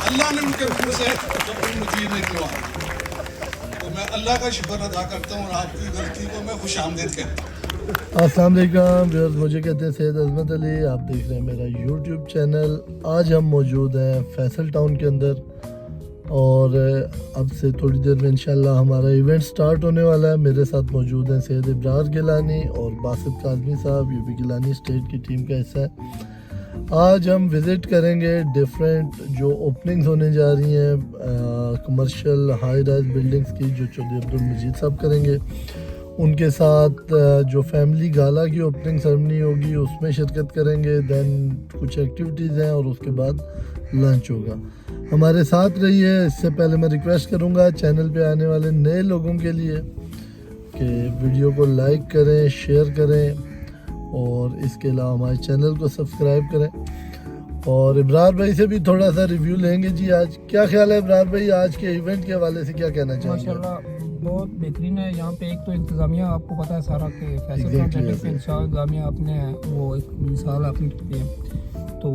अल्लाह ने मुझे मुंह से अब्दुल मजीद ने किया, तो मैं अल्लाह का शुक्र अदा करता हूँ और आपकी गलती को मैं खुश आमदीद कहता हूँ। अस्सलाम वालेकुम व्यूअर्स, मुझे कहते हैं सैयद अजमत अली। आप देख रहे हैं मेरा यूट्यूब चैनल। आज हम मौजूद हैं फैसल टाउन के अंदर और अब से थोड़ी देर में इंशाल्लाह हमारा इवेंट स्टार्ट होने वाला है। मेरे साथ मौजूद हैं सैयद इब्रार गिलानी और बासित काज़मी साहब, यूपी गिलानी स्टेट की टीम का हिस्सा है। आज हम विज़िट करेंगे डिफरेंट जो ओपनिंग्स होने जा रही हैं कमर्शियल हाई राइज बिल्डिंग्स की, जो चौधरी अब्दुल मजीद साहब करेंगे। उनके साथ जो फैमिली गाला की ओपनिंग सेरेमनी होगी उसमें शिरकत करेंगे। दैन कुछ एक्टिविटीज़ हैं और उसके बाद लंच होगा। हमारे साथ रहिए। इससे पहले मैं रिक्वेस्ट करूंगा चैनल पे आने वाले नए लोगों के लिए कि वीडियो को लाइक करें, शेयर करें और इसके अलावा हमारे चैनल को सब्सक्राइब करें। और इब्रार भाई से भी थोड़ा सा रिव्यू लेंगे। जी आज क्या ख्याल है इब्रार भाई, आज के इवेंट के हवाले से क्या कहना चाहेंगे? माशाल्लाह बहुत बेहतरीन है। यहाँ पे एक तो इंतज़ामिया आपको पता है सारा के फैसल इंतज़ामिया अपने वो एक मिसाल अपनी रखते हैं, तो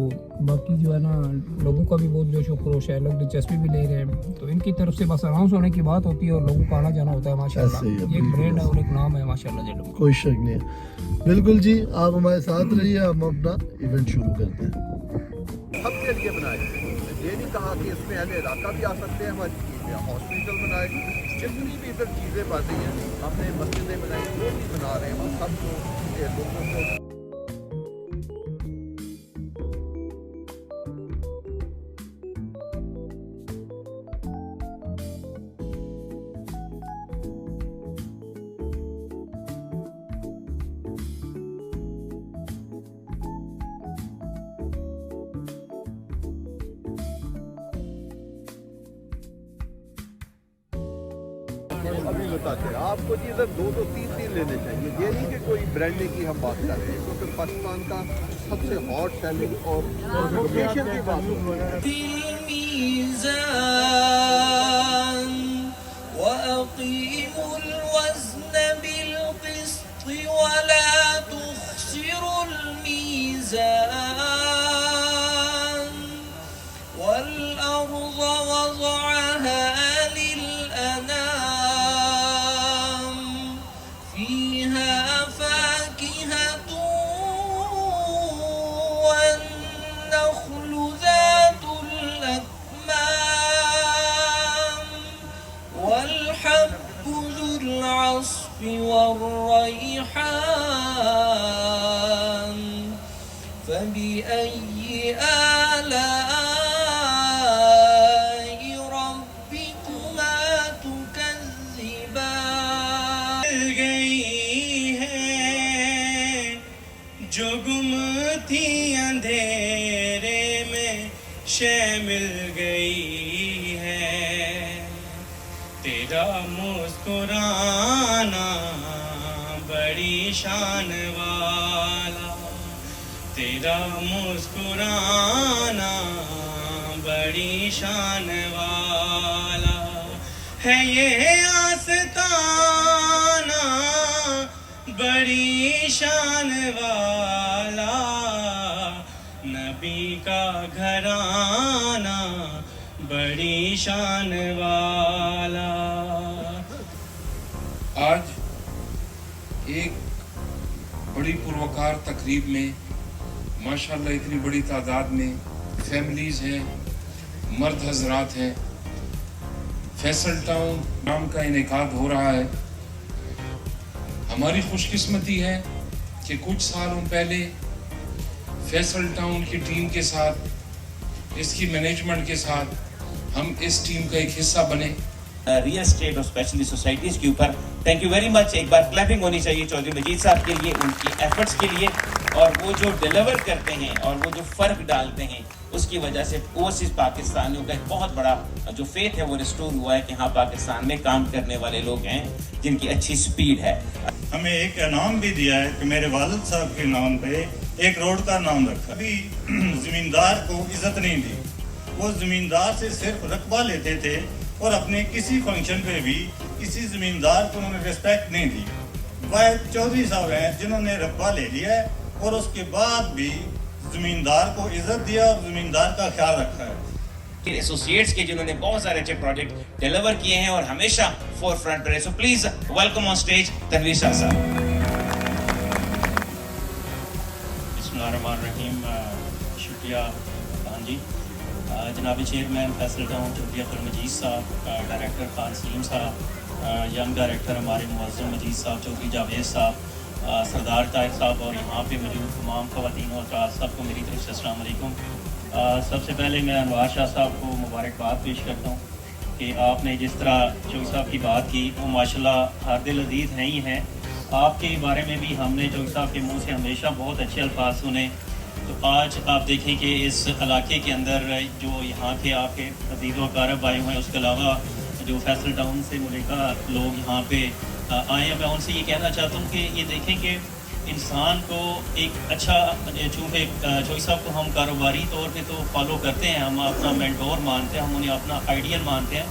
बाकी जो है ना लोगों का भी बहुत जोश व खरोश है, लोग दिलचस्पी भी ले रहे हैं। तो इनकी तरफ से बस अनाउंस होने की बात होती है और लोगों का आना जाना होता है। माशाल्लाह ये एक ब्रांड है और एक नाम है माशाल्लाह। कोई शक नहीं है। बिल्कुल जी, आप हमारे साथ रहिए, हम अपना इवेंट शुरू करते हैं। सबके लिए बनाए, ये नहीं कहा कि इसमें अहले इलाका भी आ सकते हैं। हमारी चीज़ें हॉस्पिटल बनाए, जितनी भी इधर चीज़ें बन रही हैं, हमने मस्जिदें बनाई, जो भी बना रहे हैं वो सब लोगों को अभी बताते हैं आपको जी। इधर दो तीन लेने चाहिए। ये नहीं कि कोई ब्रांडिंग की हम बात कर रहे हैं, क्योंकि पाकिस्तान का सबसे हॉट सेलिंग और लोकेशन की बात والريحان فبأي آلاء ربكما تكذبان گئی ہے جو گم تھی اندھیرے میں شے مل گئی ہے تیرا مسکرانا بڑی شان والا، تیرا مسکرانا بڑی شان والا ہے یہ آستانہ بڑی شان والا، نبی کا گھرانہ بڑی شان والا۔ آج ایک بڑی پروکار تقریب میں ماشاءاللہ اتنی بڑی تعداد میں فیملیز ہیں، مرد حضرات ہیں، فیصل ٹاؤن نام کا انعقاد ہو رہا ہے۔ ہماری خوش قسمتی ہے کہ کچھ سالوں پہلے فیصل ٹاؤن کی ٹیم کے ساتھ، اس کی مینجمنٹ کے ساتھ ہم اس ٹیم کا ایک حصہ بنے۔ ریئل اسٹیٹ اور اسپیشلی سوسائٹیز کے اوپر تھینک یو ویری مچ۔ ایک بار کلیپنگ ہونی چاہیے چودھری مجید صاحب کے لیے، ان کی ایفرٹس کے لیے، اور وہ جو ڈیلیور کرتے ہیں اور وہ جو فرق ڈالتے ہیں، اس کی وجہ سے اوورسیز پاکستانیوں کا ایک بہت بڑا جو فیتھ ہے وہ ریسٹور ہوا ہے کہ ہاں پاکستان میں کام کرنے والے لوگ ہیں جن کی اچھی سپیڈ ہے۔ ہمیں ایک انعام بھی دیا ہے کہ میرے والد صاحب کے نام پہ ایک روڈ کا نام رکھا۔ ابھی زمیندار کو عزت نہیں دی، وہ زمیندار سے صرف رقبہ لیتے تھے اور اپنے کسی فنکشن پہ بھی کسی زمیندار کو انہوں نے رسپیکٹ نہیں دی۔ واحد چودھری صاحب ہیں جنہوں نے رقبہ لے لیا ہے اور اس کے بعد بھی زمیندار کو عزت دیا اور زمیندار کا خیال رکھا ہے۔ एसोसिएट्स के जिन्होंने बहुत सारे अच्छे प्रोजेक्ट डिलीवर किए हैं और हमेशा फोर फ्रंट पर है. So please welcome on stage Tanveer Shah साहब. बिस्मिल्लाहिर्रहमानिर्रहीम. शुक्रिया खान जी. जनाब चेयरमैन फैसल टाउन चौधरी अब्दुल मजीद साहब, डायरेक्टर खान सलीम साहब, यंग डायरेक्टर हमारे मुअज़्ज़म मजीद साहब, चौधरी जावेद साहब, सरदार ताहिर साहब और यहाँ पे मौजूद तमाम ख़वातीन और हज़रात सबको मेरी तरफ से अस्सलाम वालेकुम. सबसे पहले मैं अनवार शाह साहब को मुबारकबाद पेश करता हूँ कि आपने जिस तरह चौधरी साहब की बात की वो माशाल्लाह हर दिल अजीज़ हैं ही हैं. आपके बारे में भी हमने चौधरी साहब के मुंह से हमेशा बहुत अच्छे अल्फाज सुने. तो आज आप देखें कि इस इलाके के अंदर जो यहाँ के आपके अजीज़ व अक़ारब आए हुए हैं, उसके अलावा जो फैसल टाउन से मुल्का लोग यहाँ पे आए हैं, मैं उनसे ये कहना चाहता हूँ कि ये देखें कि इंसान को एक अच्छा, चूँकि चौधरी साहब को हम कारोबारी तौर पे तो फॉलो करते हैं, हम अपना मेंटोर मानते हैं, हम उन्हें अपना आइडियल मानते हैं.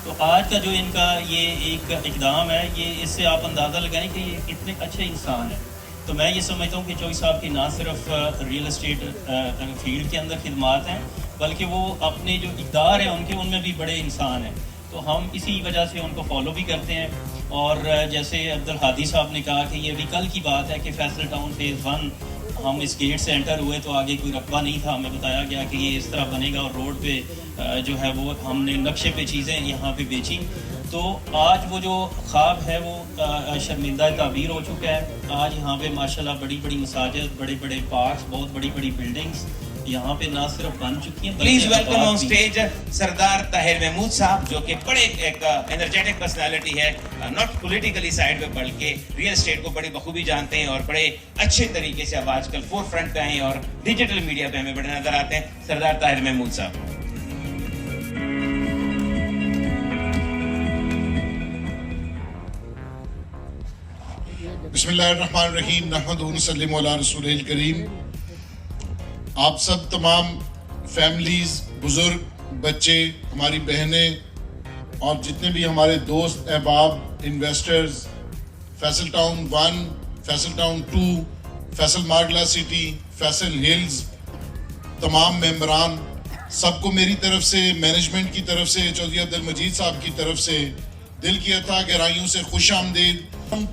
तो आज का जो इनका ये एक इक़दाम है, ये इससे आप अंदाज़ा लगाएं कि ये कितने अच्छे इंसान हैं. तो मैं ये समझता हूँ कि चौधरी साहब की ना सिर्फ रियल एस्टेट फील्ड के अंदर खिदमात हैं, बल्कि वो अपने जो इक़दार हैं उनके, उनमें भी बड़े इंसान हैं. तो हम इसी वजह से उनको फॉलो भी करते हैं. और जैसे अब्दुल हादी साहब ने कहा कि ये भी कल की बात है कि फैसल टाउन फेज़ 1 हम इस गेट से एंटर हुए तो आगे कोई रकबा नहीं था, हमें बताया गया कि ये इस तरह बनेगा और रोड पे जो है वो हमने नक्शे पे चीज़ें यहाँ पे बेची. तो आज वो जो ख्वाब है वो शर्मिंदा ताबीर हो चुका है. आज यहाँ पे माशाल्लाह बड़ी बड़ी मसाजिद, बड़े बड़े पार्क्स, बहुत बड़ी बड़ी बिल्डिंग्स यहाँ पे ना सिर्फ बन चुकी हैं. प्लीज वेलकम ऑन स्टेज सरदार ताहिर महमूद साहब, जो कि बड़े एक एनर्जेटिक पर्सनालिटी है, नॉट पॉलिटिकली साइड में बल्कि रियल एस्टेट को बड़ी बखूबी जानते हैं और बड़े अच्छे तरीके से अब आजकल फोर फ्रंट पे हैं और डिजिटल मीडिया पे हमें बड़े नजर आते हैं. सरदार ताहिर महमूद साहब. बिस्मिल्लाहिर्रहमानिर्रहीम. नहमदुहु व नसल्लिमु अला रसूलिल करीम. आप सब तमाम फैमिलीज़, बुज़ुर्ग, बच्चे, हमारी बहनें और जितने भी हमारे दोस्त, अहबाब, investors, Faisal town 1, Faisal town 2, Faisal मार्गला सिटी, फैसल हिल्स, तमाम मेंबरान, सबको मेरी तरफ से, मैनेजमेंट की तरफ से, चौधरी अब्दुल मजीद साहब की तरफ से दिल की अता गहराइयों से खुश आमदीद.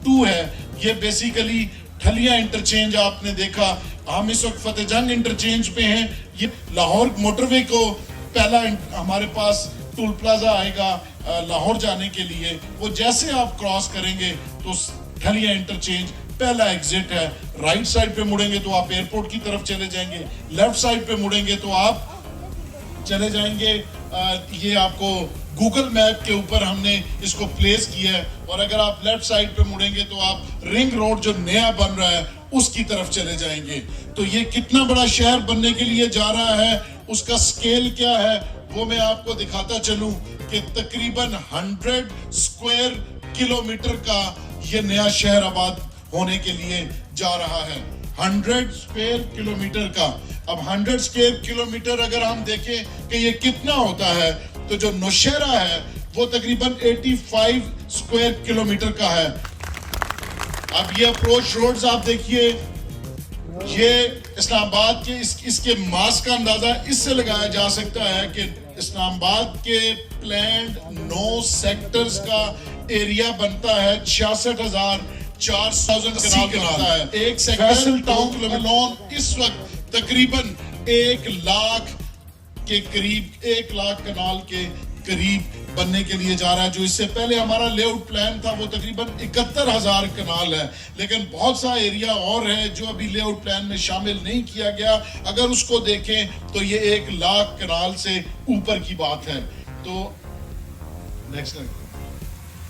2 है, ये बेसिकली ठलिया इंटरचेंज आपने देखा. हम इस वक्त फतेह जंग इंटरचेंज पे हैं. ये लाहौर मोटरवे को पहला हमारे पास टूल प्लाजा आएगा लाहौर जाने के लिए. वो जैसे आप क्रॉस करेंगे तो ठलिया इंटरचेंज पहला एग्जिट है. राइट साइड पे मुड़ेंगे तो आप एयरपोर्ट की तरफ चले जाएंगे, लेफ्ट साइड पे मुड़ेंगे तो आप चले जाएंगे. ये आपको गूगल मैप के ऊपर हमने इसको प्लेस किया है. और अगर आप लेफ्ट साइड पे मुड़ेंगे तो आप रिंग रोड जो नया बन रहा है उसकी तरफ चले जाएंगे. तो ये कितना बड़ा शहर बनने के लिए जा रहा है, उसका स्केल क्या है वो मैं आपको दिखाता चलूं कि तकरीबन 100 स्क्वायर किलोमीटर का ये नया शहर आबाद होने के लिए जा रहा है. 100 स्क्वायर किलोमीटर का. अब 100 स्क्वायर किलोमीटर अगर हम देखें कि ये कितना होता है, तो जो नौशहरा है वो तकरीबन 85 स्क्वायर किलोमीटर का है. अब ये अप्रोच रोड्स आप देखिए, ये इस्लामाबाद के इसके मास का अंदाजा इससे लगाया जा सकता है कि इस्लामाबाद के प्लान्ड 9 सेक्टर्स का एरिया बनता है 66,400 बनता है. एक फैसल टाउन लोन इस वक्त तकरीबन 1 लाख के करीब, 1 लाख कनाल के करीब बनने के लिए जा रहा है. जो इससे पहले हमारा लेआउट प्लान था वो तकरीबन 71,000 कनाल है. लेकिन बहुत सा एरिया और है जो अभी लेआउट प्लान में शामिल नहीं किया गया. अगर उसको देखें तो ये 1 लाख कनाल से ऊपर की बात है. तो नेक्स्ट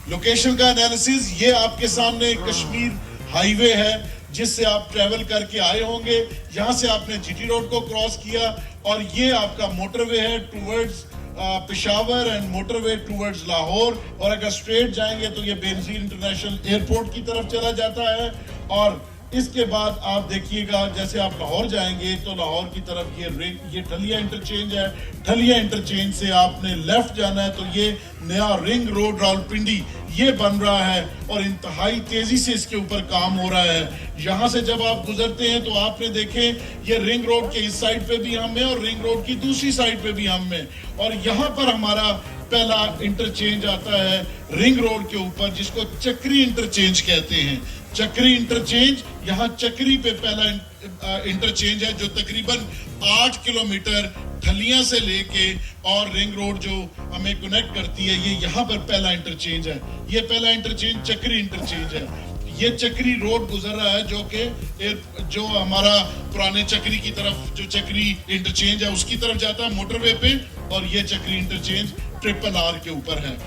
लोकेशन का एनालिसिस, ये आपके सामने कश्मीर हाईवे है जिससे आप ट्रेवल करके आए होंगे. यहाँ से आपने जीटी रोड को क्रॉस किया और ये आपका मोटरवे है towards Peshawar and motorway towards Lahore. और अगर स्ट्रेट जाएंगे तो ये बेनजीर इंटरनेशनल एयरपोर्ट की तरफ चला जाता है. और इसके बाद आप देखिएगा जैसे आप लाहौर जाएंगे तो लाहौर की तरफ ये ठलिया इंटरचेंज है। ठलिया इंटरचेंज से आपने लेफ्ट जाना है तो ये नया रिंग रोड रावलपिंडी ये बन रहा है और इंतहाई तेजी से इसके ऊपर काम हो रहा है। यहाँ से जब आप गुजरते हैं तो आपने देखे ये रिंग रोड के इस साइड पे भी हम हैं और रिंग रोड की दूसरी साइड पे भी हम हैं और यहाँ पर हमारा पहला इंटरचेंज आता है रिंग रोड के ऊपर जिसको चक्री इंटरचेंज कहते हैं। चक्री इंटरचेंज, यहाँ चक्री पे पहला इंटरचेंज है जो तकरीबन 8 किलोमीटर ठलियां से लेके और रिंग रोड जो हमें कनेक्ट करती है, ये यहाँ पर पहला इंटरचेंज है। ये पहला इंटरचेंज चक्री इंटरचेंज है। ये चक्री रोड गुजर रहा है जो हमारा पुराने चक्री की तरफ जो चक्री इंटरचेंज है उसकी तरफ जाता है मोटरवे पे, और ये चक्री इंटरचेंज RRR के ऊपर है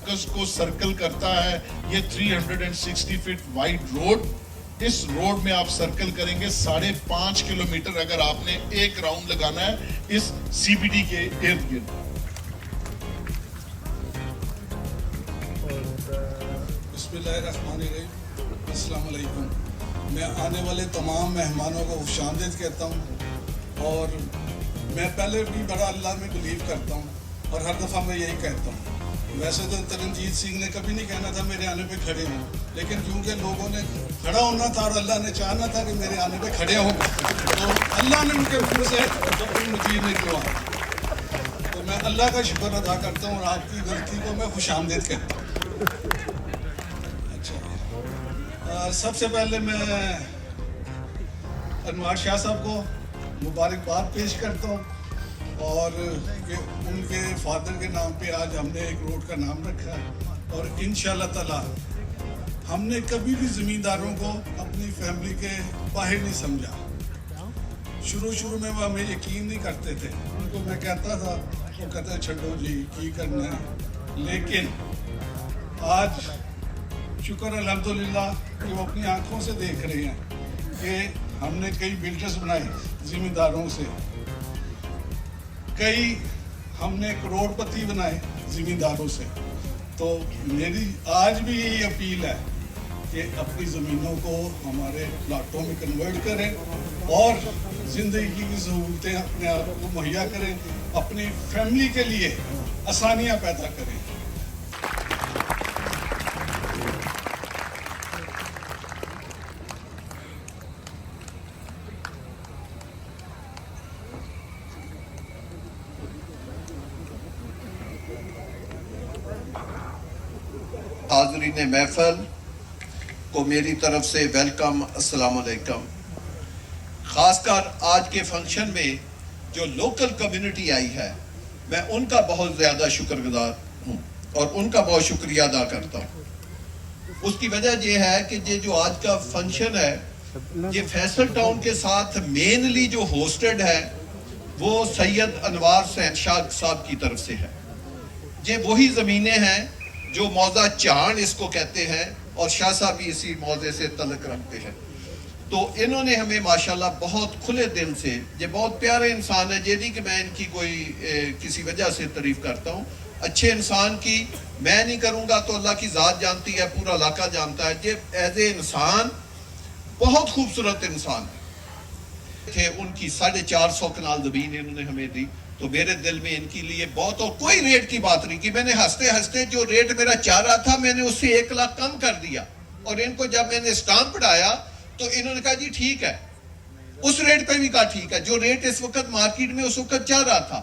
को सर्कल करता है। ये 360 फीट वाइड रोड, इस रोड में आप सर्कल करेंगे 5.5 किलोमीटर अगर आपने एक राउंड लगाना है इस CBD के इर्द गिर्द। बिस्मिल्लाहिर्रहमानिर्रहीम, अस्सलाम वालेकुम। मैं आने वाले तमाम मेहमानों को खुशामदीद कहता हूँ और मैं पहले भी बड़ा अल्लाह में बिलीव करता हूँ और हर दफ़ा मैं यही कहता हूँ। वैसे तो तरनजीत सिंह ने कभी नहीं कहना था मेरे आने पे खड़े हों, लेकिन क्योंकि लोगों ने खड़ा होना था और अल्लाह ने चाहना था कि मेरे आने पे खड़े हों तो अल्लाह ने उनके मुँह से मजीद ने किया। तो मैं अल्लाह का शुक्र अदा करता हूँ और आपकी गलती को मैं खुशामदीद कहता हूँ। अच्छा, सबसे पहले मैं अनवार शाह साहब को मुबारकबाद पेश करता हूँ और उनके फादर के नाम पे आज हमने एक रोड का नाम रखा है और इंशाअल्लाह ताला हमने कभी भी ज़मींदारों को अपनी फैमिली के बाहर नहीं समझा। शुरू में वो हमें यकीन नहीं करते थे, उनको मैं कहता था वो कहते छो जी की करना है, लेकिन आज शुक्र अल्हम्दुलिल्लाह कि वो अपनी आँखों से देख रहे हैं कि हमने कई बिल्डर्स बनाए ज़मींदारों से, कई हमने करोड़पति बनाए ज़मींदारों से। तो मेरी आज भी यही अपील है कि अपनी ज़मीनों को हमारे प्लाटों में कन्वर्ट करें और ज़िंदगी की सहूलतें अपने आप को मुहैया करें, अपनी फैमिली के लिए आसानियाँ पैदा करें। हाज़रीन महफल को मेरी तरफ से वेलकम, अस्सलाम वालेकुम। ख़ासकर आज के फंक्शन में जो लोकल कम्युनिटी आई है मैं उनका बहुत ज़्यादा शुक्रगुजार हूँ और उनका बहुत शुक्रिया अदा करता हूँ। उसकी वजह ये है कि ये जो आज का फंक्शन है ये फैसल टाउन के साथ मेनली जो होस्टेड है वो सैयद अनवार हुसैन शाह साहब की तरफ से है। ये वही ज़मीनें हैं जो मौजा चांद इसको कहते हैं और शाह साहब भी इसी मौजे से तल्लुक़ रखते हैं। तो इन्होंने हमें माशाल्लाह बहुत खुले दिल से, ये बहुत प्यारे इंसान है, ये नहीं कि मैं इनकी कोई किसी वजह से तारीफ करता हूँ, अच्छे इंसान की मैं नहीं करूँगा तो अल्लाह की ज़ात जानती है, पूरा इलाका जानता है। ये एज ए इंसान बहुत खूबसूरत इंसान थे। उनकी 450 कनाल ज़मीन इन्होंने हमें दी तो मेरे दिल में इनके लिए बहुत, और कोई रेट की बात नहीं की। मैंने हंसते हंसते जो रेट मेरा चाह रहा था मैंने उससे 1 लाख कम कर दिया और इनको जब मैंने स्टाम्प पढ़ाया तो इन्होंने कहा जी ठीक है, उस रेट पे भी कहा ठीक है जो रेट इस वक्त मार्केट में उस वक्त चाह रहा था।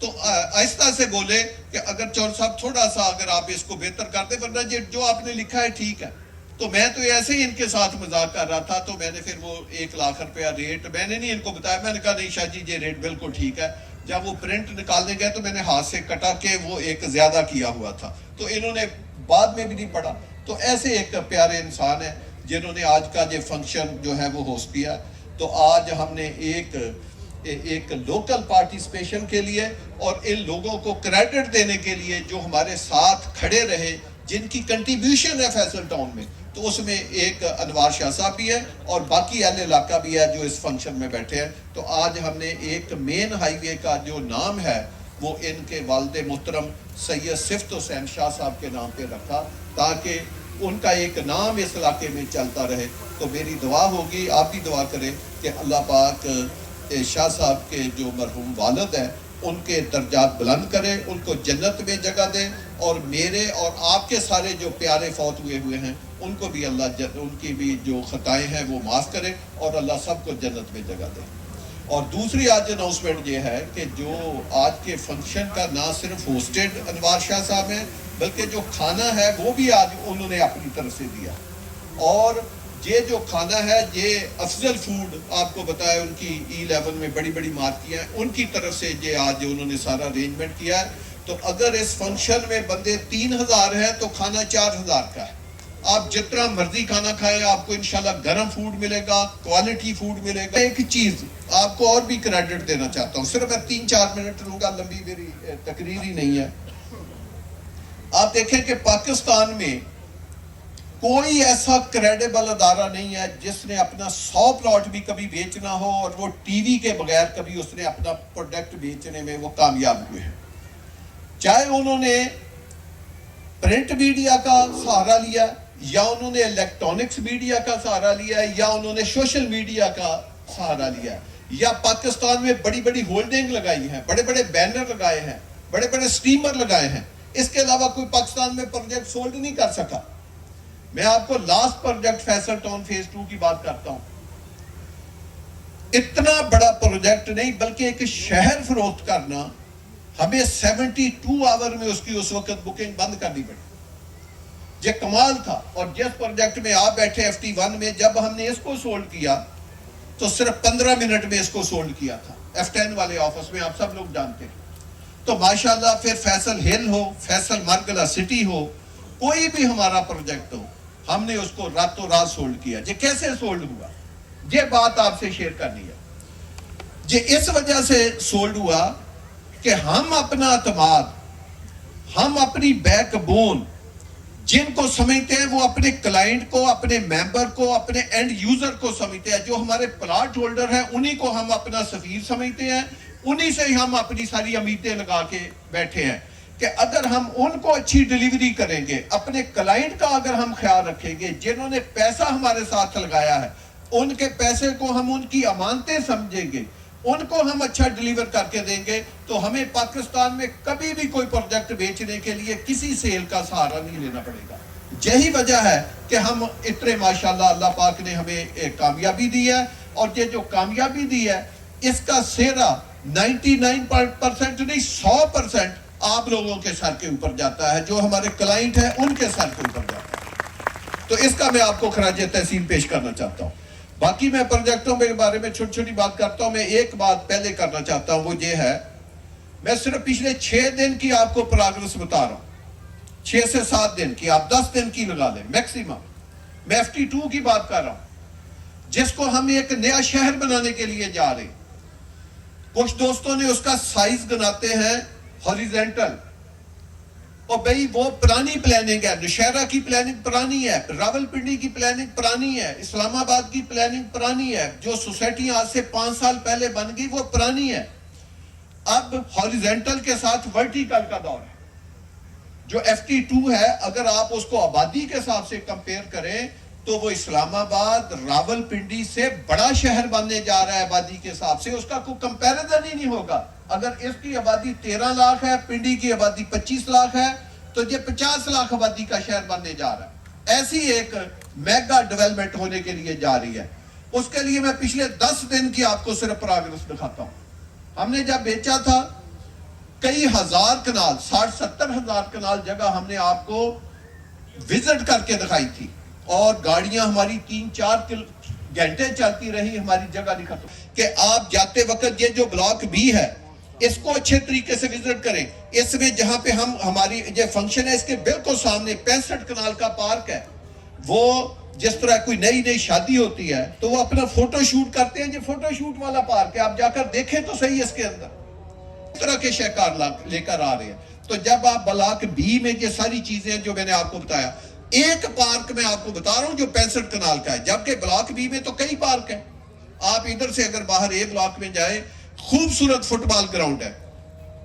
तो आहिस्ता से बोले कि अगर चौर साहब थोड़ा सा अगर आप इसको बेहतर कर दे, वरना जो आपने लिखा है ठीक है। तो मैं तो ऐसे ही इनके साथ मजाक कर रहा था, तो मैंने फिर वो 1 लाख रुपया रेट मैंने नहीं इनको बताया, मैंने कहा नहीं शाह जी ये रेट बिल्कुल ठीक है। जब वो प्रिंट निकालने गए तो मैंने हाथ से कटा के वो एक ज्यादा किया हुआ था, तो इन्होंने बाद में भी नहीं पढ़ा। तो ऐसे एक प्यारे इंसान है जिन्होंने आज का ये फंक्शन जो है वो होस्ट किया। तो आज हमने एक लोकल पार्टिसिपेशन के लिए और इन लोगों को क्रेडिट देने के लिए जो हमारे साथ खड़े रहे, जिनकी कंट्रीब्यूशन है फैसल टाउन में, तो उसमें एक अनवार शाह साहब भी है और बाकी अहले इलाका भी है जो इस फंक्शन में बैठे हैं। तो आज हमने एक मेन हाईवे का जो नाम है वो इनके वालिद मोहतरम सैयद सिफ्त हुसैन शाह साहब के नाम पे रखा, ताकि उनका एक नाम इस इलाके में चलता रहे। तो मेरी दुआ होगी, आप भी दुआ करें कि अल्लाह पाक शाह साहब के जो मरहूम वालिद हैं उनके दर्जात बुलंद करे, उनको जन्नत में जगह दे, और मेरे और आपके सारे जो प्यारे फौत हुए हैं उनको भी अल्लाह उनकी भी जो खताएं हैं वो माफ़ करे और अल्लाह सबको जन्नत में जगह दे। और दूसरी आज अनाउंसमेंट ये है कि जो आज के फंक्शन का ना सिर्फ होस्टेड अनवार शाह साहब हैं बल्कि जो खाना है वो भी आज उन्होंने अपनी तरफ से दिया। और ये जो खाना है ये अफजल फूड आपको बताया, उनकी E11 में बड़ी बड़ी मार्कियाँ हैं, उनकी तरफ से ये आज उन्होंने सारा अरेंजमेंट किया है। तो अगर इस फंक्शन में बंदे 3000 हैं तो खाना 4000 का है। आप जितना मर्जी खाना खाएं, आपको इंशाल्लाह गर्म फूड मिलेगा, क्वालिटी फूड मिलेगा। एक चीज आपको और भी क्रेडिट देना चाहता हूँ, सिर्फ मैं 3-4 मिनट लूंगा, लंबी मेरी तकरीर ही नहीं है। आप देखें कि पाकिस्तान में कोई ऐसा क्रेडिबल अदारा नहीं है जिसने अपना 100 प्लॉट भी कभी बेचना हो और वो टीवी के बगैर कभी उसने अपना प्रोडक्ट बेचने में वो कामयाब हुए हैं। चाहे उन्होंने प्रिंट मीडिया का सहारा लिया, या उन्होंने इलेक्ट्रॉनिक्स मीडिया का सहारा लिया, या उन्होंने सोशल मीडिया का सहारा लिया, या पाकिस्तान में बड़ी बड़ी होल्डिंग लगाई है, बड़े बड़े बैनर लगाए हैं, बड़े बड़े स्टीमर लगाए हैं। इसके अलावा कोई पाकिस्तान में प्रोजेक्ट सोल्ड नहीं कर सका। मैं आपको last project Faisal town phase 2 की बात करता हूं। इतना बड़ा प्रोजेक्ट नहीं बल्कि एक शहर फरोख्त करना, हमें 72 आवर में उसकी उस वक्त बुकिंग बंद करनी पड़ी। ये कमाल था। और जिस प्रोजेक्ट में आप बैठे FT1 में, जब हमने इसको सोल्ड किया तो सिर्फ 15 मिनट में इसको सोल्ड किया था F10 वाले ऑफिस में, आप सब लोग जानते हैं। तो माशाल्लाह फिर फैसल हिल हो, फैसल मरगला सिटी हो, कोई भी हमारा प्रोजेक्ट हो, हमने उसको रातों रात सोल्ड किया। ये कैसे सोल्ड हुआ, ये बात आपसे शेयर करनी है। ये इस वजह से सोल्ड हुआ कि हम अपना अतमाद, हम अपनी बैकबोन जिनको समझते हैं वो अपने क्लाइंट को, अपने मेंबर को, अपने एंड यूजर को समझते हैं। जो हमारे प्लॉट होल्डर हैं उन्हीं को हम अपना सफीर समझते हैं, उन्हीं से ही हम अपनी सारी उम्मीदें लगा के बैठे हैं कि अगर हम उनको अच्छी डिलीवरी करेंगे, अपने क्लाइंट का अगर हम ख्याल रखेंगे, जिन्होंने पैसा हमारे साथ लगाया है उनके पैसे को हम उनकी अमानतें समझेंगे, उनको हम अच्छा डिलीवर करके देंगे, तो हमें पाकिस्तान में कभी भी कोई प्रोजेक्ट बेचने के लिए किसी सेल का सहारा नहीं लेना पड़ेगा। यही वजह है कि हम इतने माशाल्लाह अल्लाह पाक ने हमें कामयाबी दी है। और ये जो कामयाबी दी है इसका सेहरा 99% नहीं 100% आप लोगों के सर के ऊपर जाता है, जो हमारे क्लाइंट है उनके सर के ऊपर जाता है। तो इसका मैं आपको खराज तहसीन पेश करना चाहता हूँ। बाकी मैं प्रोजेक्टों के बारे में छोटी छोटी बात करता हूँ। मैं एक बात पहले करना चाहता हूँ, वो ये है, मैं सिर्फ पिछले 6 दिन की आपको प्रोग्रेस बता रहा हूँ, 6 से 7 दिन की, आप 10 दिन की लगा लें मैक्सिमम। मैं FT2 की बात कर रहा हूँ जिसको हम एक नया शहर बनाने के लिए जा रहे हैं। कुछ दोस्तों ने उसका साइज गिनाते हैं हॉरिजेंटल, और भाई वो पुरानी प्लानिंग है। नौशहरा की प्लानिंग पुरानी है, रावलपिंडी की प्लानिंग पुरानी है, इस्लामाबाद की प्लानिंग पुरानी है, जो सोसाइटी आज से 5 साल पहले बन गई वो पुरानी है। अब हॉरिजेंटल के साथ वर्टिकल का दौर है। जो FT2 है अगर आप उसको आबादी के हिसाब से कंपेयर करें तो वो इस्लामाबाद रावलपिंडी से बड़ा शहर बनने जा रहा है आबादी के हिसाब से, उसका कोई कंपैरिजन ही नहीं होगा। अगर इसकी आबादी 13 लाख है, पिंडी की आबादी 25 लाख है, तो ये 50 लाख आबादी का शहर बनने जा रहा है। ऐसी एक मेगा डेवलपमेंट होने के लिए जा रही है। उसके लिए मैं पिछले 10 दिन की आपको सिर्फ प्रोग्रेस दिखाता हूँ। हमने जब बेचा था कई हजार कनाल, 60-70 हजार कनाल जगह हमने आपको विजिट करके दिखाई थी, और गाड़ियां हमारी 3-4 घंटे चलती रही, हमारी जगह नहीं खत्म। कि आप जाते वक्त ये जो ब्लॉक B है इसको अच्छे तरीके से विजिट करें। इसमें जहां पे हम हमारी ये फंक्शन है इसके बिल्कुल सामने 65 कनाल का पार्क है। वो जिस तरह कोई नई नई शादी होती है तो वो अपना फोटो शूट करते हैं, ये फोटो शूट वाला पार्क है, आप जाकर देखें तो सही। इसके अंदर इस तरह के शहकार लेकर आ रहे हैं। तो जब आप ब्लॉक B में ये सारी चीजें जो मैंने आपको बताया, एक पार्क में आपको बता रहा हूं जो 65 कनाल का है, जबकि ब्लॉक B में तो कई पार्क हैं। आप इधर से अगर बाहर A ब्लॉक में जाए, खूबसूरत फुटबॉल ग्राउंड है,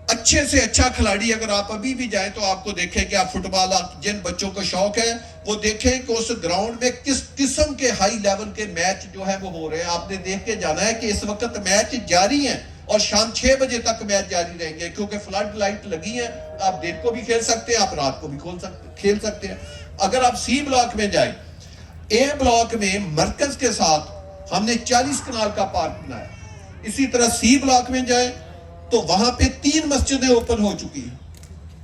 अच्छे से अच्छा खिलाड़ी अगर आप अभी भी जाएं तो आपको देखें कि आप फुटबॉल, आप जिन बच्चों को शौक है वो देखें कि उस ग्राउंड में किस किस्म के हाई लेवल के मैच जो है वो हो रहे हैं। आपने देख के जाना है कि इस वक्त मैच जारी हैं और शाम 6 बजे तक मैच जारी रहेंगे, क्योंकि फ्लड लाइट लगी है। आप दिन को भी खेल सकते हैं, आप रात को भी खेल सकते हैं। अगर आप सी ब्लॉक में जाएं, ए ब्लॉक में मरकज के साथ हमने 40 कनाल का पार्क बनाया। इसी तरह सी ब्लॉक में जाएं तो वहां पे 3 मस्जिदें ओपन हो चुकी हैं।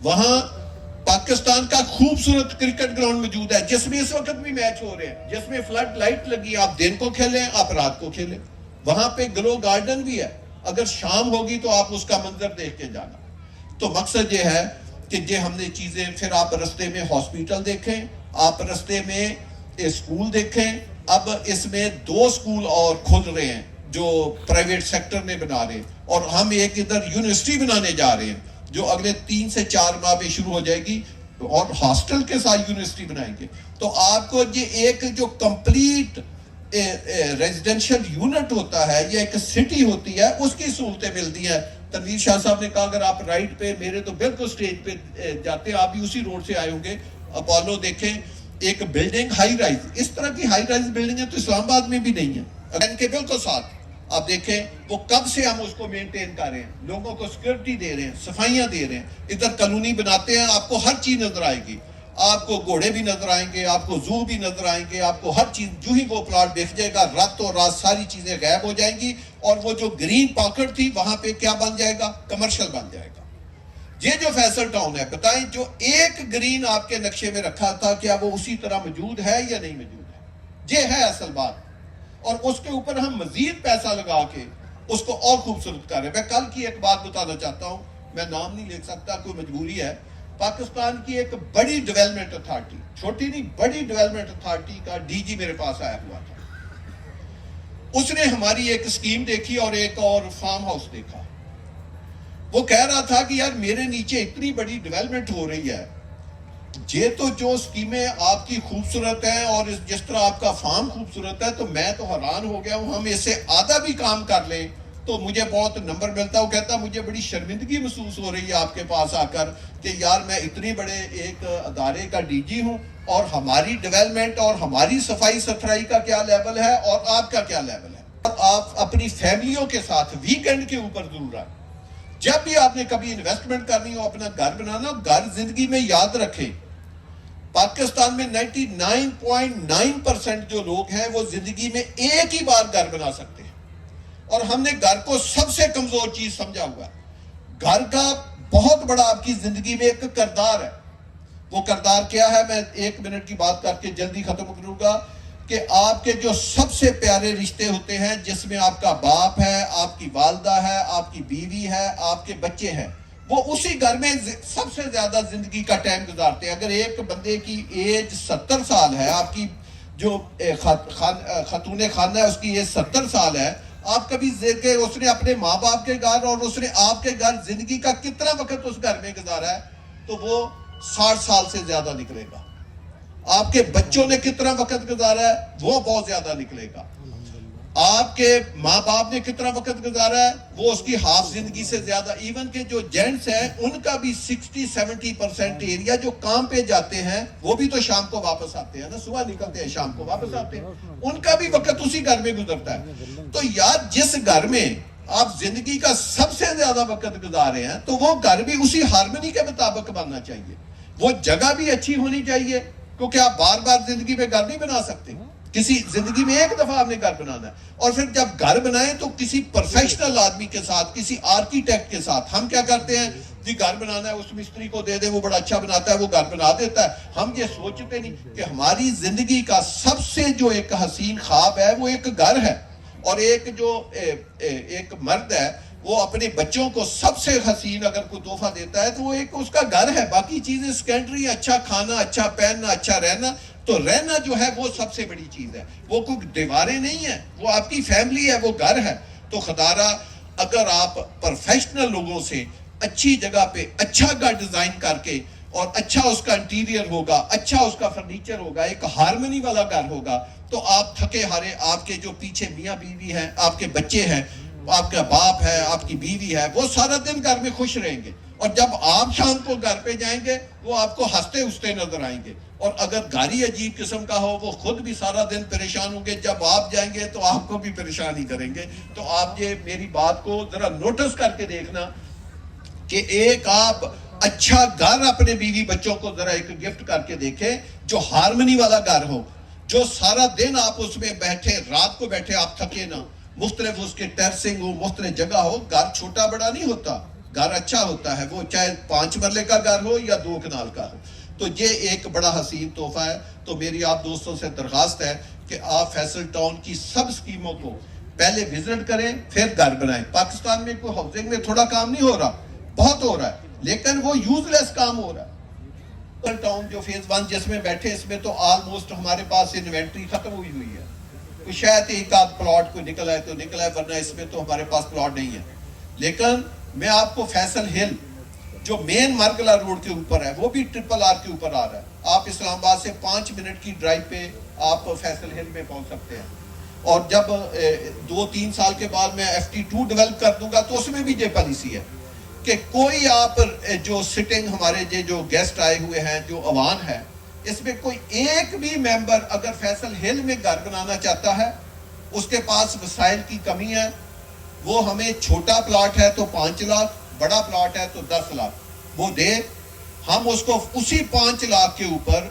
वहां पाकिस्तान का खूबसूरत क्रिकेट ग्राउंड मौजूद है जिसमें इस वक्त भी मैच हो रहे हैं, जिसमें फ्लड लाइट लगी। आप दिन को खेलें, आप रात को खेलें। वहां पे ग्लो गार्डन भी है, अगर शाम होगी तो आप उसका मंजर देख के जाना। तो मकसद ये है कि ये हमने चीजें, फिर आप रस्ते में हॉस्पिटल देखें, आप रस्ते में स्कूल देखें। अब इसमें 2 स्कूल और खुल रहे हैं जो प्राइवेट सेक्टर में बना रहे हैं, और हम एक इधर यूनिवर्सिटी बनाने जा रहे हैं जो अगले 3 से 4 माह में शुरू हो जाएगी, और हॉस्टल के साथ यूनिवर्सिटी बनाएंगे। तो आपको ये एक जो कंप्लीट रेजिडेंशियल यूनिट होता है, ये एक सिटी होती है, उसकी सहूलतें मिलती हैं। तनवीर शाह साहब ने कहा अगर आप राइट पे, मेरे तो बिल्कुल स्टेज पे जाते हैं, आप भी उसी रोड से आए होंगे, अपोलो देखें, एक बिल्डिंग हाई राइज, इस तरह की हाई राइज बिल्डिंग है तो इस्लामाबाद में भी नहीं है। इनके बिल्कुल साथ आप देखें वो कब से हम उसको मेंटेन कर रहे हैं, लोगों को सिक्योरिटी दे रहे हैं, सफाइयां दे रहे हैं। इधर कॉलोनी बनाते हैं, आपको हर चीज नजर आएगी, आपको घोड़े भी नजर आएंगे, आपको जू भी नजर आएंगे, आपको हर चीज, जो ही वो प्लॉट दिख जाएगा रातों रात सारी चीजें गायब हो जाएंगी, और वो जो ग्रीन पॉकेट थी वहां पे क्या बन जाएगा, कमर्शियल बन जाएगा। ये जो फैसल टाउन है, बताएं जो एक ग्रीन आपके नक्शे में रखा था, क्या वो उसी तरह मौजूद है या नहीं मौजूद है? ये है असल बात। और उसके ऊपर हम मजीद पैसा लगा के उसको और खूबसूरत कर रहे हैं। मैं कल की एक बात बताना चाहता हूं, मैं नाम नहीं ले सकता, कोई मजबूरी है। पाकिस्तान की एक बड़ी डेवलपमेंट अथॉरिटी, छोटी नहीं बड़ी डेवलपमेंट अथॉरिटी का डीजी मेरे पास आया हुआ था। उसने हमारी एक स्कीम देखी और एक और फार्म हाउस देखा। वो कह रहा था कि यार मेरे नीचे इतनी बड़ी डेवलपमेंट हो रही है, ये तो जो स्कीमें आपकी खूबसूरत हैं और जिस तरह आपका फार्म खूबसूरत है, तो मैं तो हैरान हो गया हूं, हम इससे आधा भी काम कर लें तो मुझे बहुत नंबर मिलता। वो कहता मुझे बड़ी शर्मिंदगी महसूस हो रही है आपके पास आकर कि यार मैं इतनी बड़े एक अदारे का डीजी हूं और हमारी डेवलपमेंट और हमारी सफाई सुथराई का क्या लेवल है और आपका क्या लेवल है। आप अपनी फैमिलियों के साथ वीकेंड के ऊपर जरूर आए। जब भी आपने कभी इन्वेस्टमेंट करनी हो, अपना घर बनाना, घर जिंदगी में याद रखें, पाकिस्तान में 99.9% जो लोग हैं वो जिंदगी में एक ही बार घर बना सकते हैं, और हमने घर को सबसे कमजोर चीज समझा हुआ है। घर का बहुत बड़ा आपकी जिंदगी में एक किरदार है। वो किरदार क्या है, मैं 1 मिनट की बात करके जल्दी खत्म करूंगा, कि आपके जो सबसे प्यारे रिश्ते होते हैं, जिसमें आपका बाप है, आपकी वालदा है, आपकी बीवी है, आपके बच्चे हैं, वो उसी घर में सबसे ज्यादा जिंदगी का टाइम गुजारते हैं। अगर एक बंदे की एज 70 साल है, आपकी जो खातून खाना है उसकी एज 70 साल है, आप कभी देखे उसने अपने माँ बाप के घर और उसने आपके घर जिंदगी का कितना वक्त उस घर में गुजारा है, तो वो 60 साल से ज्यादा निकलेगा। आपके बच्चों ने कितना वक्त गुजारा है, वो बहुत ज्यादा निकलेगा। आपके माँ बाप ने कितना वक्त गुजारा है, वो उसकी हाफ जिंदगी से ज्यादा। इवन के जो जेंट्स हैं उनका भी 60-70% एरिया जो काम पे जाते हैं वो भी तो शाम को वापस आते हैं ना, सुबह निकलते हैं शाम को वापस आते हैं, उनका भी वक्त उसी घर में गुजरता है। तो यार जिस घर में आप जिंदगी का सबसे ज्यादा वक्त गुजारे हैं, तो वो घर भी उसी हार्मनी के मुताबिक बनना चाहिए। वो जगह भी अच्छी होनी चाहिए, क्योंकि आप बार बार जिंदगी में घर नहीं बना सकते, किसी जिंदगी में एक दफा आपने घर बनाना है। और फिर जब घर बनाए तो किसी प्रोफेशनल आदमी के साथ, किसी आर्किटेक्ट के साथ। हम क्या करते हैं जी, घर बनाना है उस मिस्त्री को दे दे, वो बड़ा अच्छा बनाता है, वो घर बना देता है। हम ये सोचते नहीं कि हमारी जिंदगी का सबसे जो एक हसीन ख्वाब है वो एक घर है, और एक जो एक मर्द है वो अपने बच्चों को सबसे हसीन अगर कोई तोहफा देता है तो वो एक उसका घर है, बाकी चीजें सेकेंडरी। अच्छा खाना, अच्छा पहनना, अच्छा रहना, तो रहना जो है वो सबसे बड़ी चीज है। वो कोई दीवारें नहीं है, वो आपकी फैमिली है, वो घर है। तो खुदारा अगर आप प्रोफेशनल लोगों से अच्छी जगह पे अच्छा घर डिजाइन करके, और अच्छा उसका इंटीरियर होगा, अच्छा उसका फर्नीचर होगा, एक हार्मनी वाला घर होगा, तो आप थके हारे, आपके जो पीछे मियाँ बीवी हैं, आपके बच्चे हैं, آپ کا باپ ہے, آپ کی بیوی ہے, وہ سارا دن گھر میں خوش رہیں گے, اور جب آپ شام کو گھر پہ جائیں گے وہ آپ کو ہنستے ہنستے نظر آئیں گے. اور اگر گھر عجیب قسم کا ہو وہ خود بھی سارا دن پریشان ہوں گے, جب آپ جائیں گے تو آپ کو بھی پریشان ہی کریں گے. تو آپ یہ میری بات کو ذرا نوٹس کر کے دیکھنا کہ ایک آپ اچھا گھر اپنے بیوی بچوں کو ذرا ایک گفٹ کر کے دیکھیں, جو ہارمنی والا گھر ہو, جو سارا دن آپ اس میں بیٹھے, رات کو بیٹھے آپ تھکے نہ, مختلف اس کے ٹیرسنگ ہو, مختلف جگہ ہو. گھر چھوٹا بڑا نہیں ہوتا, گھر اچھا ہوتا ہے, وہ چاہے 5 مرلے کا گھر ہو یا 2 کنال کا ہو. تو یہ ایک بڑا حسین تحفہ ہے. تو میری آپ دوستوں سے درخواست ہے کہ آپ فیصل ٹاؤن کی سب سکیموں کو پہلے وزٹ کریں, پھر گھر بنائیں. پاکستان میں کوئی ہاؤسنگ میں تھوڑا کام نہیں ہو رہا, بہت ہو رہا ہے, لیکن وہ یوز لیس کام ہو رہا ہے. فیصل ٹاؤن جو فیز 1 جس میں بیٹھے, اس میں تو آلموسٹ ہمارے پاس انوینٹری ختم ہوئی ہے. کوئی شاید ایک آدھ پلاٹ کو نکلا ہے تو نکلا ہے, ورنہ اس میں تو ہمارے پاس پلاٹ نہیں ہے. لیکن میں آپ کو فیصل ہل جو مین مرگلہ روڈ کے اوپر ہے, وہ بھی RRR کے اوپر آ رہا ہے. آپ اسلام آباد سے 5 منٹ کی ڈرائیو پہ آپ فیصل ہل میں پہنچ سکتے ہیں. اور جب 2-3 سال کے بعد میں FT2 ڈیولپ کر دوں گا تو اس میں بھی یہ پالیسی ہے کہ کوئی آپ جو سٹنگ ہمارے جو گیسٹ آئے ہوئے ہیں, جو عوام ہے, اس میں کوئی ایک بھی ممبر اگر فیصل ہل میں گھر بنانا چاہتا ہے, اس کے پاس وسائل کی کمی ہے, وہ ہمیں چھوٹا پلاٹ ہے تو 5 لاکھ, بڑا پلاٹ ہے تو 10 لاکھ وہ دے, ہم اس کو اسی 5 لاکھ کے اوپر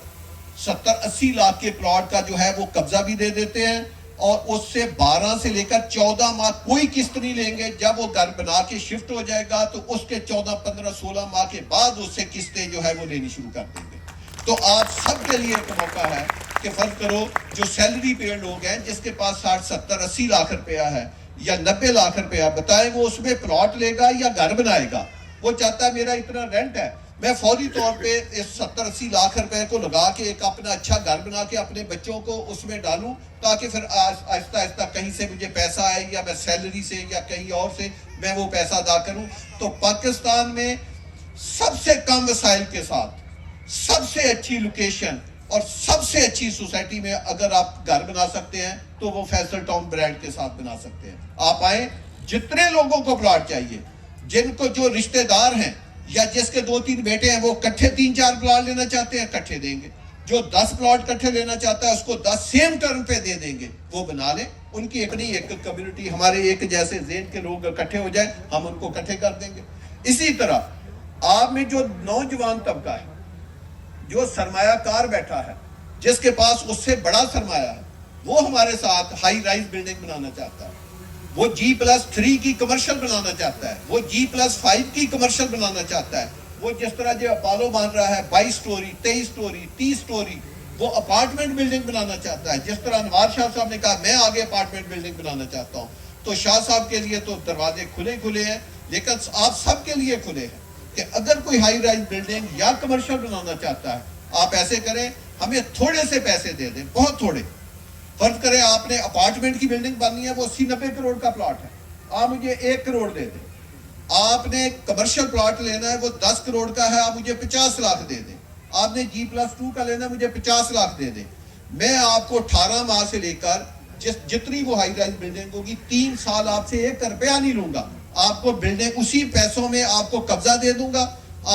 70-80 لاکھ کے پلاٹ کا جو ہے وہ قبضہ بھی دے دیتے ہیں, اور اس سے 12 سے لے کر 14 ماہ کوئی قسط نہیں لیں گے. جب وہ گھر بنا کے شفٹ ہو جائے گا تو اس کے 14, 15, 16 ماہ کے بعد اس سے قسطیں جو ہے وہ لینی شروع کر دیں گے. تو آپ سب کے لیے ایک موقع ہے کہ فرض کرو جو سیلری پیڈ لوگ ہیں, جس کے پاس 60, 70, 80 لاکھ روپیہ ہے یا 90 لاکھ روپیہ, بتائیں وہ اس میں پلاٹ لے گا یا گھر بنائے گا. وہ چاہتا ہے میرا اتنا رینٹ ہے, میں فوری طور پہ اس 70-80 لاکھ روپے کو لگا کے ایک اپنا اچھا گھر بنا کے اپنے بچوں کو اس میں ڈالوں, تاکہ پھر آہستہ آہستہ کہیں سے مجھے پیسہ آئے, یا میں سیلری سے یا کہیں اور سے میں وہ پیسہ ادا کروں. تو پاکستان میں سب سے کم وسائل کے ساتھ, سب سے اچھی لوکیشن اور سب سے اچھی سوسائٹی میں اگر آپ گھر بنا سکتے ہیں تو وہ فیصل ٹاؤن برانڈ کے ساتھ بنا سکتے ہیں. آپ آئیں, جتنے لوگوں کو پلاٹ چاہیے, جن کو جو رشتہ دار ہیں یا جس کے 2-3 بیٹے ہیں وہ کٹھے 3-4 پلاٹ لینا چاہتے ہیں, کٹھے دیں گے. جو 10 پلاٹ کٹھے لینا چاہتا ہے اس کو 10 سیم ٹرم پہ دے دیں گے, وہ بنا لیں. ان کی ایک کمیونٹی, ہمارے ایک جیسے ذہن کے لوگ اکٹھے ہو جائیں, ہم ان کو اکٹھے کر دیں گے. اسی طرح آپ میں جو نوجوان طبقہ ہے, جو سرمایہ کار بیٹھا ہے, جس کے پاس اس سے بڑا سرمایہ ہے, وہ ہمارے ساتھ ہائی رائز بلڈنگ بنانا چاہتا ہے, وہ G+3 کی کمرشل بنانا چاہتا ہے, وہ G+5 کی کمرشل بنانا چاہتا ہے. وہ جس طرح جو اپالو بن رہا ہے 22 سٹوری, 23 سٹوری, 30 سٹوری, وہ اپارٹمنٹ بلڈنگ بنانا چاہتا ہے. جس طرح انوار شاہ صاحب نے کہا میں آگے اپارٹمنٹ بلڈنگ بنانا چاہتا ہوں, تو شاہ صاحب کے لیے تو دروازے کھلے ہیں, لیکن آپ سب کے لیے کھلے ہیں کہ اگر کوئی ہائی رائز بلڈنگ یا کمرشل بنانا چاہتا ہے, آپ ایسے کریں, ہمیں تھوڑے سے پیسے دے دیں, بہت تھوڑے. فرض کریں آپ نے اپارٹمنٹ کی بلڈنگ بنانی ہے, وہ 80-90 کروڑ کا پلاٹ ہے, آپ مجھے 1 کروڑ دے دیں. آپ نے کمرشل پلاٹ لینا ہے, وہ 10 کروڑ کا ہے, آپ مجھے 50 لاکھ دے دیں. آپ نے G+2 کا لینا ہے, مجھے 50 لاکھ دے دیں. میں آپ کو 18 ماہ سے لے کر جتنی وہ ہائی رائز بلڈنگ ہوگی 3 سال آپ سے 1 روپیہ نہیں لوں گا. آپ کو بلڈنگ اسی پیسوں میں آپ کو قبضہ دے دوں گا,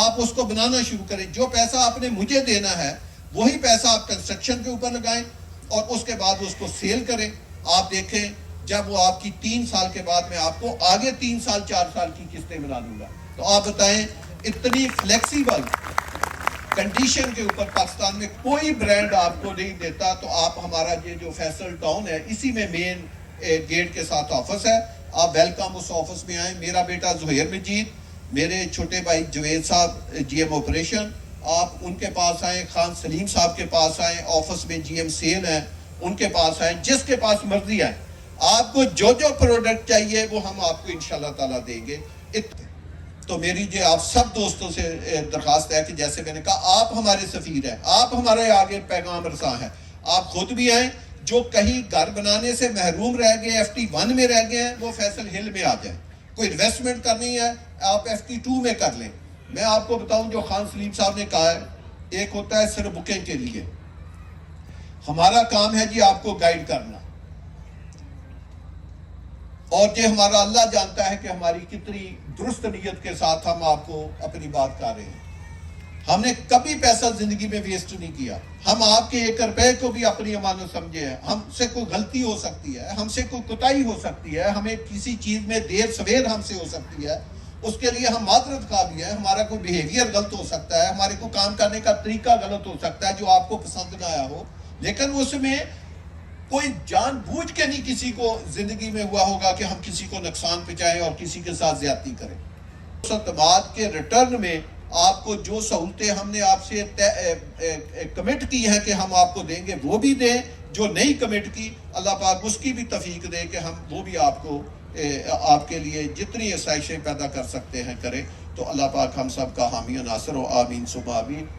آپ اس کو بنانا شروع کریں. جو پیسہ آپ نے مجھے دینا ہے وہی پیسہ آپ کنسٹرکشن کے اوپر لگائیں, اور اس کے بعد اس کو سیل کریں. آپ دیکھیں جب وہ آپ کی 3 سال کے بعد میں آپ کو آگے 3 سال 4 سال کی قسطیں بنا دوں گا. تو آپ بتائیں, اتنی فلیکسیبل کنڈیشن کے اوپر پاکستان میں کوئی برانڈ آپ کو نہیں دیتا. تو آپ ہمارا یہ جو فیصل ٹاؤن ہے, اسی میں مین گیٹ کے ساتھ آفس ہے, آپ ویلکم اس آفس میں آئیں. میرا بیٹا زہیر مجید, میرے چھوٹے بھائی جوید صاحب GM آپریشن, آپ ان کے پاس آئیں. خان سلیم صاحب کے پاس آئیں, آفس میں GM سیل ہیں, ان کے پاس آئیں. جس کے پاس مرضی آئیں, آپ کو جو پروڈکٹ چاہیے وہ ہم آپ کو انشاءاللہ تعالیٰ دیں گے. تو میری جو آپ سب دوستوں سے درخواست ہے کہ جیسے میں نے کہا, آپ ہمارے سفیر ہیں, آپ ہمارے آگے پیغام رساں ہیں. آپ خود بھی آئیں, جو کہیں گھر بنانے سے محروم رہ گئے, FT1 میں رہ گئے ہیں, وہ فیصل ہل میں آ جائیں. کوئی انویسٹمنٹ کرنی ہے آپ FT2 میں کر لیں. میں آپ کو بتاؤں, جو خان سلیم صاحب نے کہا ہے, ایک ہوتا ہے صرف بکنگ کے لیے, ہمارا کام ہے جی آپ کو گائیڈ کرنا, और ये हमारा अल्लाह जानता है कि हमारी कितनी दुरुस्त नीयत के साथ हम आपको अपनी बात कर रहे हैं। हमने कभी पैसा जिंदगी में वेस्ट नहीं किया। हम आपके 1 रुपए को भी अपनी अमानत समझे हैं। हमसे कोई गलती हो सकती है, हमसे कोई कुताही हो सकती है, हमें किसी चीज में देर सवेर हमसे हो सकती है, उसके लिए हम माजरत खा भी है। हमारा कोई बिहेवियर गलत हो सकता है, हमारे को काम करने का तरीका गलत हो सकता है जो आपको पसंद ना आया हो, लेकिन उसमें कोई जानबूझ के नहीं किसी को जिंदगी में हुआ होगा कि हम किसी को नुकसान पहुंचाएं और किसी के साथ ज्यादती करें। खदमात के रिटर्न में आपको जो सहूलतें हमने आपसे कमिट की है कि हम आपको देंगे वो भी दें, जो नहीं कमिट की अल्लाह पाक उसकी भी तौफीक दे कि हम वो भी आपको आपके लिए जितनी आसाइशें पैदा कर सकते हैं करें। तो अल्लाह पाक हम सब का हामी और नासिर हो, आमीन सुबह आमीन।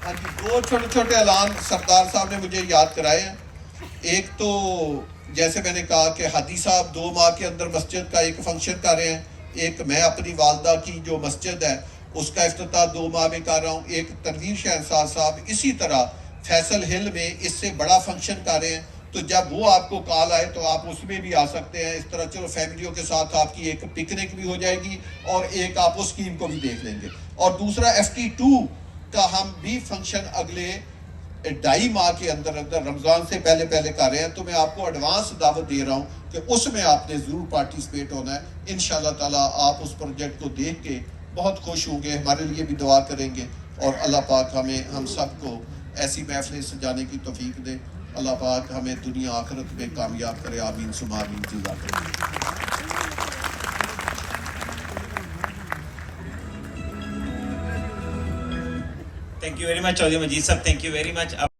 हाँ जी, 2 छोटे छोटे ऐलान सरदार साहब ने मुझे याद कराए हैं। एक तो जैसे मैंने कहा कि हादी साहब 2 माह के अंदर मस्जिद का एक फंक्शन कर रहे हैं। एक मैं अपनी वालदा की जो मस्जिद है उसका इफ्तिताह 2 माह में कर रहा हूँ। एक तनवीर शहनशाह साहब इसी तरह फैसल हिल में इससे बड़ा फंक्शन कर रहे हैं। तो जब वो आपको कॉल आए तो आप उसमें भी आ सकते हैं। इस तरह चलो फैमिलियों के साथ आपकी एक पिकनिक भी हो जाएगी और एक आप उस स्कीम को भी देख लेंगे। और दूसरा FT2 का हम भी फंक्शन अगले 2.5 माह के अंदर अंदर रमज़ान से पहले कर रहे हैं। तो मैं आपको एडवांस दावत दे रहा हूँ कि उसमें आपने ज़रूर पार्टिसिपेट होना है। इंशाल्लाह ताला आप उस प्रोजेक्ट को देख के बहुत खुश होंगे, हमारे लिए भी दुआ करेंगे और अल्लाह पाक हमें हम सबको ऐसी महफिलें सजाने की तौफीक दे। अल्लाह पाक हमें दुनिया आखिरत में कामयाब करे, आमीन सुमा आमीन। Thank you very much Chaudhary Majeed साहब, थैंक यू वेरी मच।